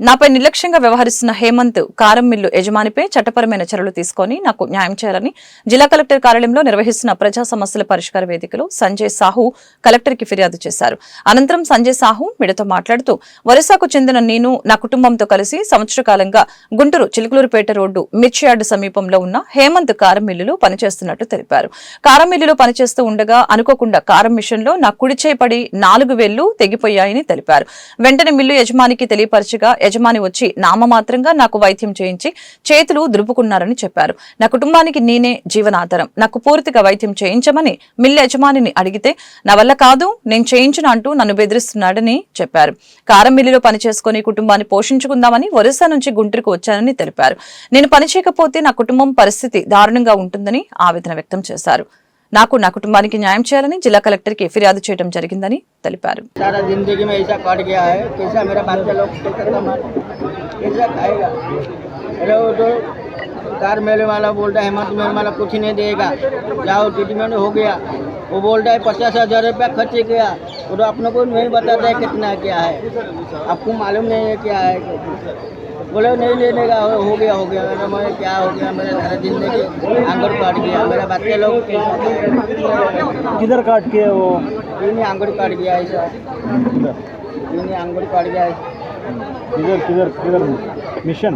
నాపై నిర్లక్ష్యంగా వ్యవహరిస్తున్న హేమంత్ కారం మిల్లు యజమానిపై చట్టపరమైన చర్యలు తీసుకుని నాకు న్యాయం చేయాలని జిల్లా కలెక్టర్ కార్యాలయంలో నిర్వహిస్తున్న ప్రజా సమస్యల పరిష్కార వేదికలో సంజయ్ సాహు కలెక్టర్కి ఫిర్యాదు చేశారు. అనంతరం సంజయ్ సాహు మీడియాతో మాట్లాడుతూ ఒరిస్సాకు చెందిన నేను నా కుటుంబంతో కలిసి సంవత్సర కాలంగా గుంటూరు చిలుకలూరుపేట రోడ్డు మిర్చి యార్డు సమీపంలో ఉన్న హేమంత్ కారం మిల్లులో పనిచేస్తున్నట్టు తెలిపారు. కారం మిల్లులో పనిచేస్తూ ఉండగా అనుకోకుండా కారం మిషన్లో నా కుడి చేయి పడి 4 వేళ్లు తెగిపోయాయని తెలిపారు. వెంటనే మిల్లు యజమానికి తెలియపరచగా యజమాని వచ్చి నామమాత్రంగా నాకు వైద్యం చేయించి చేతులు దులుపుకున్నారని చెప్పారు. నా కుటుంబానికి నేనే జీవనాధారం, నాకు పూర్తిగా వైద్యం చేయించమని మిల్లు యజమానిని అడిగితే నా వల్ల కాదు, నేను చేయించిన అంటూ నన్ను బెదిరిస్తున్నాడని చెప్పారు. కారం మిల్లులో పనిచేసుకుని కుటుంబాన్ని పోషించుకుందామని ఒరిస్సా నుంచి గుంటూరుకు వచ్చానని తెలిపారు. నేను పనిచేయకపోతే నా కుటుంబం పరిస్థితి దారుణంగా ఉంటుందని ఆవేదన వ్యక్తం చేశారు. నాకు నా కుటుంబానికి న్యాయం చేయాలని జిల్లా కలెక్టర్కి ఫిర్యాదు చేయడం జరిగిందని తెలిపారు. कार मेले वाला बोलता है हेमंत मेले वाला कुछ नहीं देगा, जाओ ट्रीटमेंट हो गया। वो बोलता है 50,000 रुपया खर्च किया, वो तो अपने को नहीं बताता है कितना क्या है, आपको मालूम नहीं है क्या है। बोले नहीं लेने का, हो गया मैं क्या हो गया, मेरा सारा जिंदगी आंगन काट गया, मेरा बच्चे लोग किधर काट के वो इन्हें आंगन काट गया ऐसा, इन्हें आंगन काट गया किधर किधर किधर मिशन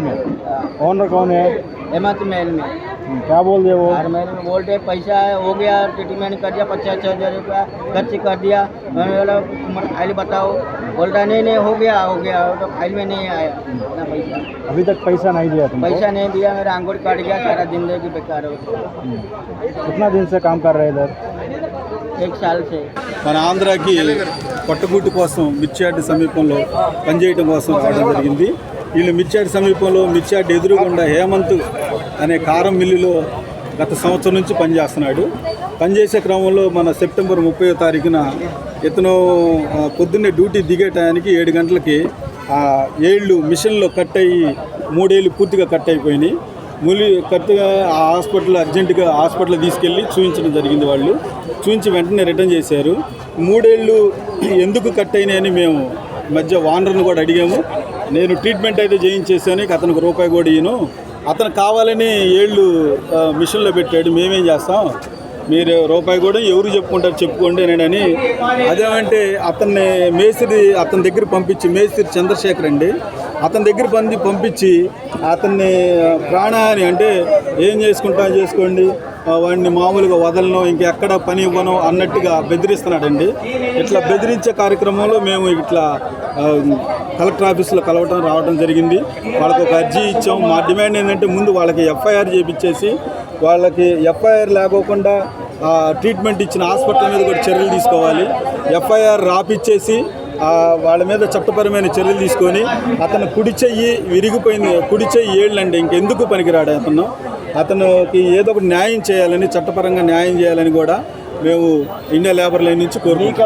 में ओनर कौन है? हेमंत मेल में। क्या बोल दिया वो? और मेरे में बोलते पैसा हो गया, ट्रीटमेंट कर दिया, 50,000 रुपया खर्च कर दिया। मैंने बोला फाइल बताओ, बोलता नहीं हो गया तो फाइल में नहीं आया ना पैसा। अभी तक पैसा नहीं दिया तुमको? पैसा नहीं दिया, मेरा आंगूर काट गया, सारा जिंदगी बेकार हो गया। कितना दिन से काम कर रहे इधर? 1 साल से। మన ఆంధ్రాకి పట్టుగుట్టు కోసం మిర్చి యార్డు సమీపంలో పనిచేయడం కోసం రావడం జరిగింది. వీళ్ళు మిర్చి యార్డు సమీపంలో మిర్చి యార్డు ఎదురుగుండా హేమంత్ అనే కారం మిల్లులో గత సంవత్సరం నుంచి పనిచేస్తున్నాడు. పనిచేసే క్రమంలో మన సెప్టెంబర్ 30వ తారీఖున ఇతను పొద్దున్నే డ్యూటీ దిగే టయానికి 7 గంటలకి ఏళ్ళు మిషన్లో కట్ అయ్యి 3 ఏళ్ళు పూర్తిగా కట్ అయిపోయినాయి. కరెక్ట్గా ఆ అర్జెంటుగా హాస్పిటల్ తీసుకెళ్ళి చూపించడం జరిగింది. వాళ్ళు చూపించి వెంటనే రిటర్న్ చేశారు. 3 ఏళ్ళు ఎందుకు కట్ అయినాయని మేము మధ్య వానర్ను కూడా అడిగాము. నేను ట్రీట్మెంట్ అయితే చేయించేసాను, అతనికి రూపాయి కూడా ఇయ్యను, అతను కావాలని ఏళ్ళు మిషన్లో పెట్టాడు, మేమేం చేస్తాం, మీరు రూపాయి కూడా ఎవరు చెప్పుకుంటారు చెప్పుకోండి అని. అదేమంటే అతని దగ్గర పంపించి మేస్త్రి చంద్రశేఖర్ అండి, అతని దగ్గర పంపించి అతన్ని ప్రాణాన్ని అంటే ఏం చేసుకుంటా చేసుకోండి, వాడిని మామూలుగా వదలను, ఇంకెక్కడ పని ఇవ్వను అన్నట్టుగా బెదిరిస్తున్నాడండి. ఇట్లా బెదిరించే కార్యక్రమంలో మేము ఇట్లా కలెక్టర్ ఆఫీస్లో రావడం జరిగింది. వాళ్ళకి ఒక అర్జీ ఇచ్చాం. మా డిమాండ్ ఏంటంటే ముందు వాళ్ళకి ఎఫ్ఐఆర్ చేయించేసి, వాళ్ళకి ఎఫ్ఐఆర్ లేకోకుండా ట్రీట్మెంట్ ఇచ్చిన హాస్పిటల్ మీద కూడా చర్యలు తీసుకోవాలి. ఎఫ్ఐఆర్ రాపిచ్చేసి వాళ్ళ మీద చట్టపరమైన చర్యలు తీసుకొని, అతను కుడి చెయ్యి విరిగిపోయింది, కుడి చెయ్యి ఏళ్ళండి, ఇంకెందుకు పనికిరాడు అతనికి ఏదో ఒకటి న్యాయం చేయాలని, చట్టపరంగా న్యాయం చేయాలని కూడా మేము ఇండియా లేబర్ లైన్ నుంచి కోరుకుంటున్నాం.